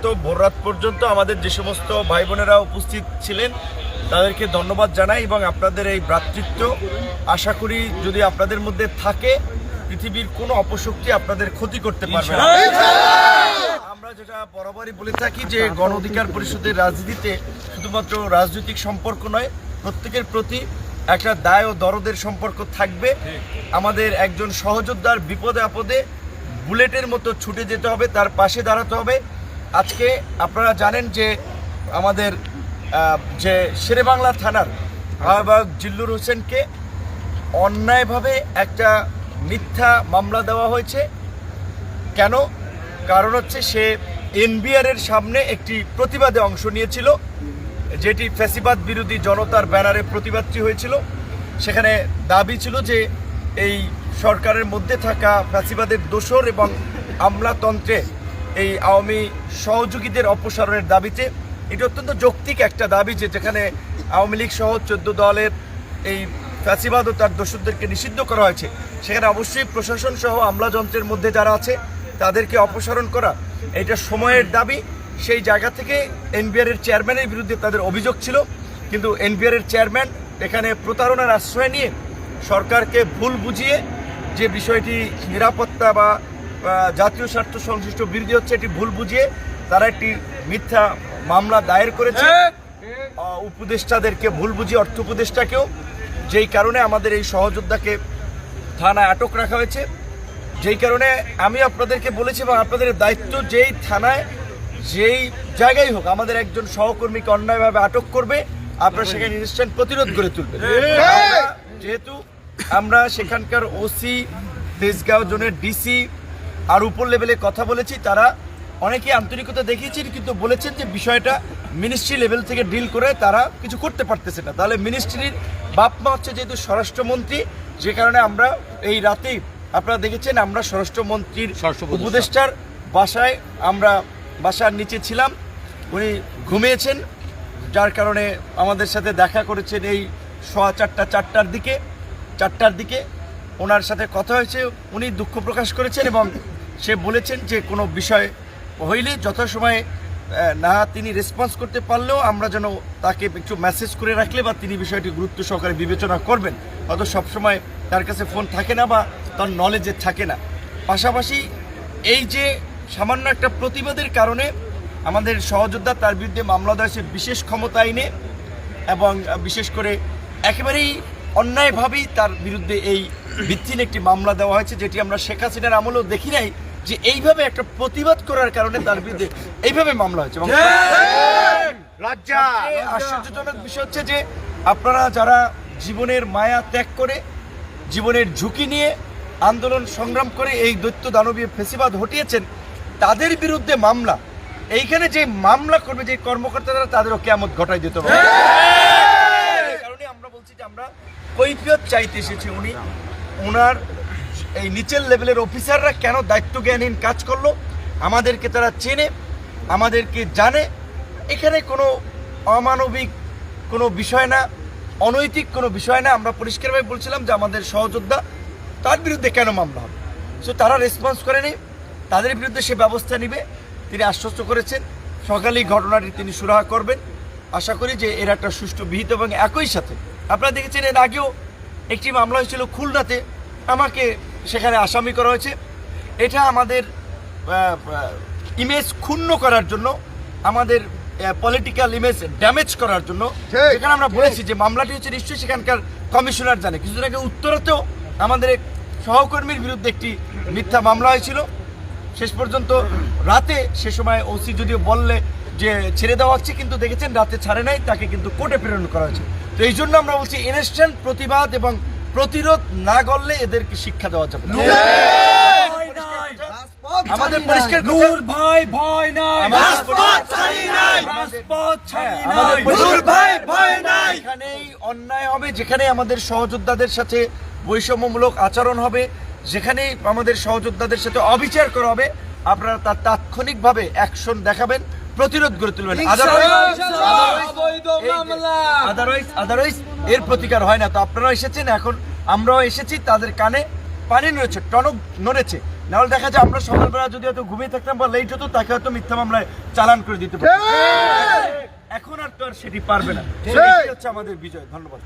তো ভোররাত পর্যন্ত আমাদের যে সমস্ত ভাই বোনেরা উপস্থিত ছিলেন তাদেরকে ধন্যবাদ জানাই এবং আপনাদের এই ভ্রাতৃত্ব আশা করি যদি আপনাদের মধ্যে থাকে পৃথিবীর কোনো অপশক্তি আপনাদের ক্ষতি করতে পারবে না। আমরা যেটা বরাবরই বলে থাকি যে গণ অধিকার পরিষদের রাজনীতিতে শুধুমাত্র রাজনৈতিক সম্পর্ক নয়, প্রত্যেকের প্রতি একটা দায় ও দরদের সম্পর্ক থাকবে। আমাদের একজন সহযোদ্ধার বিপদে আপদে বুলেটের মতো ছুটে যেতে হবে, তার পাশে দাঁড়াতে হবে। আজকে আপনারা জানেন যে আমাদের যে শেরেবাংলা থানার আহ্বায়ক জিল্লুর হোসেনকে অন্যায়ভাবে একটা মিথ্যা মামলা দেওয়া হয়েছে। কেন? কারণ হচ্ছে সে এনবিআরের সামনে একটি প্রতিবাদে অংশ নিয়েছিল, যেটি ফ্যাসিবাদ বিরোধী জনতার ব্যানারে প্রতিবাদটি হয়েছিল। সেখানে দাবি ছিল যে এই সরকারের মধ্যে থাকা ফ্যাসিবাদের দোসর এবং আমলাতন্ত্রে এই আওয়ামী সহযোগীদের অপসারণের দাবিতে। এটি অত্যন্ত যৌক্তিক একটা দাবি যে যেখানে আওয়ামী লীগ সহ 14 দলের এই ফ্যাসিবাদ ও তার দোসরদেরকে নিষিদ্ধ করা হয়েছে, সেখানে অবশ্যই প্রশাসন সহ আমলাযন্ত্রের মধ্যে যারা আছে তাদেরকে অপসারণ করা এটা সময়ের দাবি। সেই জায়গা থেকে এনবিআরের চেয়ারম্যানের বিরুদ্ধে তাদের অভিযোগ ছিল, কিন্তু এনবিআরের চেয়ারম্যান এখানে প্রতারণার আশ্রয় নিয়ে সরকারকে ভুল বুঝিয়ে যে বিষয়টি নিরাপত্তা বা জাতীয় স্বার্থ সংশ্লিষ্ট বিরোধী হচ্ছে এটি ভুল বুঝিয়ে তারা একটি মিথ্যা মামলা দায়ের করেছে উপদেষ্টাদেরকে ভুল বুঝিয়ে, অর্থ উপদেষ্টাকেও, যেই কারণে আমাদের এই সহযোদ্ধাকে থানায় আটক রাখা হয়েছে। যেই কারণে আমি আপনাদেরকে বলেছি এবং আপনাদের দায়িত্ব যেই থানায় যেই জায়গায় হোক আমাদের একজন সহকর্মীকে অন্যায়ভাবে আটক করবে আপনারা সেখানে ইনস্ট্যান্ট প্রতিরোধ গড়ে তুলবেন। যেহেতু আমরা সেখানকার ওসি, তেজগাঁও জোনের ডিসি আর উপর লেভেলে কথা বলেছি, তারা অনেকেই আন্তরিকতা দেখিয়েছেন কিন্তু বলেছেন যে বিষয়টা মিনিস্ট্রি লেভেল থেকে ডিল করে তারা কিছু করতে পারতেছে না। তাহলে মিনিস্ট্রির বাপমা হচ্ছে যেহেতু স্বরাষ্ট্রমন্ত্রী, যে কারণে আমরা এই রাতেই আপনারা দেখেছেন আমরা স্বরাষ্ট্রমন্ত্রীর উপদেষ্টার বাসায় আমরা বাসার নিচে ছিলাম, উনি ঘুমিয়েছেন, যার কারণে আমাদের সাথে দেখা করেছেন এই 4টার দিকে ওনার সাথে কথা হয়েছে। উনি দুঃখ প্রকাশ করেছেন এবং সে বলেছেন যে কোনো বিষয় হইলে যথাসময়ে না তিনি রেসপন্স করতে পারলেও আমরা যেন তাকে একটু মেসেজ করে রাখলে বা তিনি বিষয়টি গুরুত্ব সহকারে বিবেচনা করবেন। হয়তো সবসময় তার কাছে ফোন থাকে না বা তার নলেজে থাকে না। পাশাপাশি এই যে সামান্য একটা প্রতিবাদের কারণে আমাদের সহযোদ্ধা তার বিরুদ্ধে মামলা হয়েছে বিশেষ ক্ষমতা আইনে এবং বিশেষ করে একেবারেই অন্যায়ভাবেই তার বিরুদ্ধে এই ভিত্তিহীন একটি মামলা দেওয়া হয়েছে, যেটি আমরা শেখ হাসিনার আমলেও দেখি নাই যে এইভাবে একটা প্রতিবাদ করার কারণে তার বিরুদ্ধে এইভাবে মামলা হয়েছে। আশ্চর্যজনক বিষয় হচ্ছে যে আপনারা যারা জীবনের মায়া ত্যাগ করে জীবনের ঝুঁকি নিয়ে আন্দোলন সংগ্রাম করে এই দৈত্য দানবীয় ফেসিবাদ হটিয়েছেন, তাদের বিরুদ্ধে মামলা, এইখানে যে মামলা করবে যে কর্মকর্তারা তাদেরও কিয়ামত ঘটাই দিতে হবে। কারণে আমরা বলছি যে আমরা কৈফিয়ত চাইতে এসেছি। ওনার এই নিচের লেভেলের অফিসাররা কেন দায়িত্বজ্ঞানহীন কাজ করলো, আমাদেরকে তারা চেনে, আমাদেরকে জানে। এখানে কোনো অমানবিক কোনো বিষয় না, অনৈতিক কোনো বিষয় না। আমরা পরিষ্কারভাবে বলছিলাম যে আমাদের সহযোদ্ধা তার বিরুদ্ধে কেন মামলা হবে, সো তারা রেসপন্স করেনি, তাদের বিরুদ্ধে সে ব্যবস্থা নেবে তিনি আশ্বস্ত করেছেন। সকালেই ঘটনাটি তিনি সুরাহা করবেন। আশা করি যে এর একটা সুষ্ঠু বিহিত এবং একই সাথে আপনারা দেখেছেন এর আগেও একটি মামলা হয়েছিল খুলনাতে, আমাকে সেখানে আসামি করা হয়েছে। এটা আমাদের ইমেজ ক্ষুণ্ণ করার জন্য, আমাদের পলিটিক্যাল ইমেজ ড্যামেজ করার জন্য। সেখানে আমরা বলেছি যে মামলাটি হচ্ছে নিশ্চয়ই সেখানকার কমিশনার জানে। কিছুদিন আগে উত্তরাতেও আমাদের এক সহকর্মীর বিরুদ্ধে একটি মিথ্যা মামলা হয়েছিল। শেষ পর্যন্ত রাতে, সে সময় ওসি যদিও বললে যে ছেড়ে দেওয়া হচ্ছে, কিন্তু দেখেছেন রাতে ছাড়ে নাই, তাকে কিন্তু কোর্টে প্রেরণ করা হয়েছে। তো এই জন্য আমরা বলছি ইনস্ট্যান্ট প্রতিবাদ এবং প্রতিরোধ না করলে এদেরকে শিক্ষা দেওয়া যাবে। আমাদের পরিষ্কার এখানেই অন্যায় হবে যেখানে আমাদের সহযোদ্ধাদের সাথে বৈষম্যমূলক আচরণ হবে, যেখানে আমাদের সহযোদ্ধাদের সাথে অবিচার করা হবে, আপনারা তার তাৎক্ষণিকভাবে অ্যাকশন দেখাবেন, প্রতিরোধ গড়ে তুলবেন। আদারওয়াইজ এর প্রতিকার হয় না। তো আপনারাও এসেছেন, এখন আমরাও এসেছি, তাদের কানে পানি নড়েছে, টনক নড়েছে, নাহলে দেখা যায় আমরা সকালবেলা যদি হয়তো ঘুমিয়ে থাকতাম বা লেট হতো, তাকে হয়তো মিথ্যা মামলায় চালান করে দিতে পারতাম। এখন আর তো আর সেটি পারবে না। সেটাই হচ্ছে আমাদের বিজয়। ধন্যবাদ।